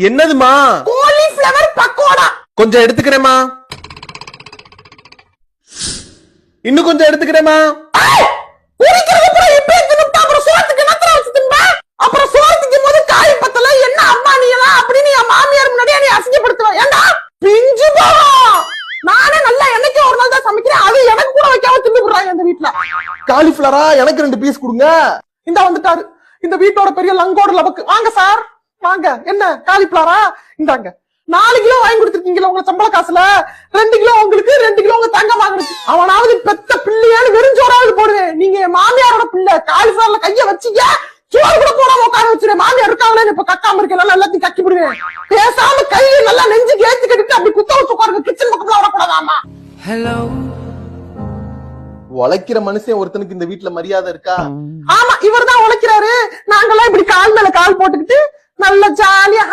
என்னதுமா? காலிஃபிளவர் பக்கோடா. கொஞ்சம் எடுத்துக்கிறேமா. இன்னும் கொஞ்சம் எடுத்துக்கிறேமா. அப்புறம் சோத்துக்கு என்னத்துல வச்சு தின்பா? அப்புறம் சோத்துக்கு போது காய் பத்தல என்ன அம்மா நீ எல்லாம் அப்படின்னு என் மாமியார் முன்னாடியே நீ அசிங்கப்படுத்துவ. ஏண்டா பிஞ்சு போகும். நானே நல்லா என்னைக்கு ஒரு நாள் தான் சமைக்கிறேன். அது எனக்கு கூட வைக்காம தின்னு போடுறாங்க இந்த வீட்டுல. காலிஃபிளவரா? எனக்கு 2 பீஸ் கொடுங்க. இந்த வந்துட்டாரு இந்த வீட்டோட பெரிய லங்கோட லபக்கு. வாங்க சார் வாங்க. என்ன காலிஃபிளவரா? இந்தாங்க 4 கிலோ வாங்கி கொடுத்துருக்கீங்களா உங்க சம்பள காசுல? 2 கிலோ உங்களுக்கு, 2 கிலோ உங்க தங்க வாங்குறது. அவனாவது பெத்த பிள்ளையான்னு வெறிஞ்சோராவது போடுவேன். நீங்க மாமியாரோட பிள்ளை. காலிஃபிளவர்ல கைய வச்சீங்க சோறு கூட போடாம உட்கார வச்சிருவேன். மாமியார் இருக்காங்களே இப்ப கக்காம இருக்கல எல்லாத்தையும் கக்கி விடுவேன். பேசாம கையை நல்லா நெஞ்சு ஏத்தி கட்டிட்டு அப்படி குத்த வச்சு உட்காருங்க. கிச்சன் பக்கத்துல வரக்கூடாதாமா. ஹலோ. உழைக்கிற மனுஷன் ஒருத்தனுக்கு இந்த வீட்டுல மரியாதை இருக்கா? ஆமா இவர் தான் உழைக்கிறாரு. நாங்கெல்லாம் இப்படி கால் மேல கால் போட்டுக்கிட்டு நல்ல ஜாலியா